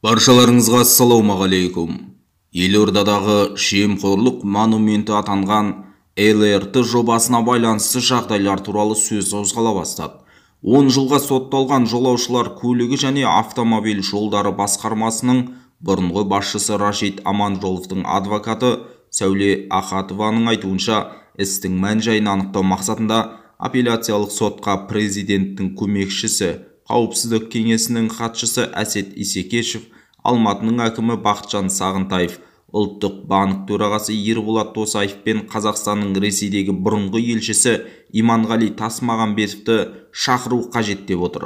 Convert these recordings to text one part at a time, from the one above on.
Баршаларыңызға ассалаумағалейкум. Елордадағы жемқорлық монументі атанған ЛРТ жобасына байланысты жағдайлар туралы сөз қозғала бастады. 10 жылға сотталған жолаушылар көлігі және автомобиль жолдары басқармасының бұрынғы басшысы Рашид Аманжоловтың адвокаты Сәуле Ахатованың айтуынша, істің мән-жайын анықтау мақсатында апелляциялық сотқа президенттің көмекшісі, қауіпсіздік кеңесінің хатшысы Әсет Исекешев, Алматының әкімі Бақытжан Сағынтаев, ұлттық банк төрағасы Ерболат Досаев пен Қазақстанның Ресейдегі бұрынғы елшісі Иманғали Тасмағамбетовті шақыру қажет деп отыр.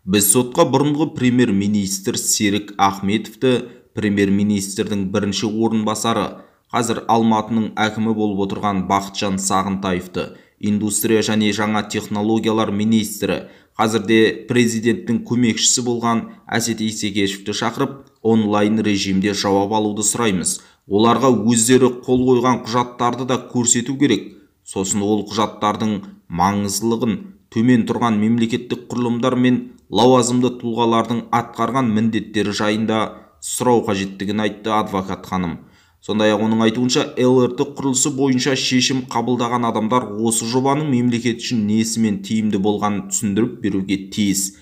Біз сотқа бұрынғы премьер-министр Серік Ахметовті, премьер-министрдің бірінші орынбасары, қазір Алматының әкімі болып отырған Бақытжан Сағынтаевты, индустрия және жаңа технологиялар министрі, қазірде президенттің көмекшісі болған Әсет Исекешевті шақырып, онлайн режимде жауап алуды сұраймыз. Оларға өздері қол қойған құжаттарды да көрсету керек. Сосын ол құжаттардың маңыздылығын, төмен тұрған мемлекеттік құрылымдар мен лауазымды тұлғалардың атқарған міндеттері жайында сұрау қажеттігін айтты адвокат ханым. Сондай-ақ оның айтуынша, ЛРТ құрылысы бойынша шешім қабылдаған адамдар осы жобаның мемлекет үшін несімен тиімді болғанын түсіндіріп беруге тиіс.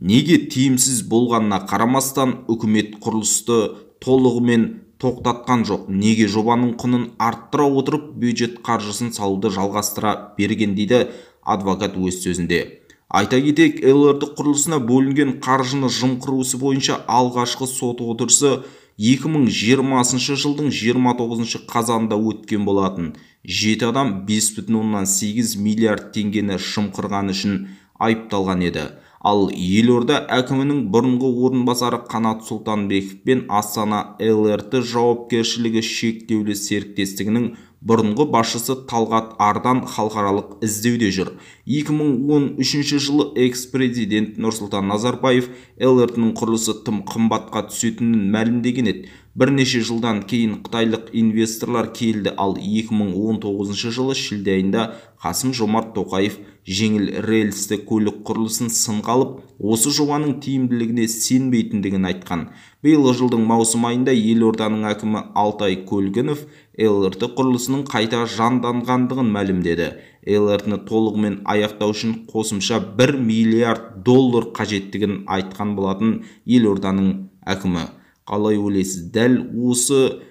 Неге тиімсіз болғанына қарамастан үкімет құрылысты толығымен тоқтатқан жоқ? Неге жобаның құнын арттыра отырып бюджет қаржысын салуды жалғастыра берген дейді адвокат өз сөзінде. Айта кетейік, ЛРТ құрылысына бөлінген қаржыны жымқыру ісі бойынша алғашқы сот отырысы 2020 жылдың 29 қазанында өткен болатын. 7 адам 5,8 миллиард теңгені жымқырғаны үшін айыпталған еді. Ал елорда әкімінің бұрынғы орынбасары Қанат Сұлтанбеков пен Астана ЛРТ жауапкершілігі шектеулі серіктестігінің бұрынғы басшысы Талғат Ардан халықаралық іздеуде жүр. 2013 жылы экс-президент Нұрсұлтан Назарбаев ЛРТ-ның құрылысы тым қымбатқа түсетінін мәлімдеген еді. Бірнеше жылдан кейін қытайлық инвесторлар келді, ал 2019 жылы шілде айында Қасым-Жомарт Тоқаев жеңіл рельсті көлік құрылысын сынға алып, осы жобаның тиімділігіне сенбейтіндігін айтқан. Биылғы жылдың маусым айында елорданың әкімі Алтай Көлгінов ЛРТ құрылысының қайта жанданғандығын мәлімдеді. ЛРТ-ны толығымен аяқтау үшін қосымша 1 миллиард доллар қажеттігін айтқан болатын елорданың әкімі. Қалай ойлайсыз, дәл осы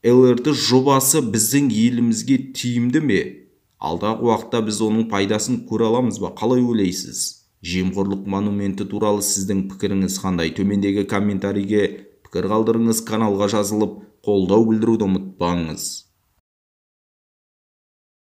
ЛРТ жобасы біздің елімізге тиімді ме? Алдағы уақытта біз оның пайдасын көре аламыз ба? Қалай ойлайсыз? Жемқорлық монументі туралы сіздің пікіріңіз қандай? Төмендегі комментарийге пікір қалдырыңыз, каналға жазылып, қолдау білдіруді ұмытпаңыз.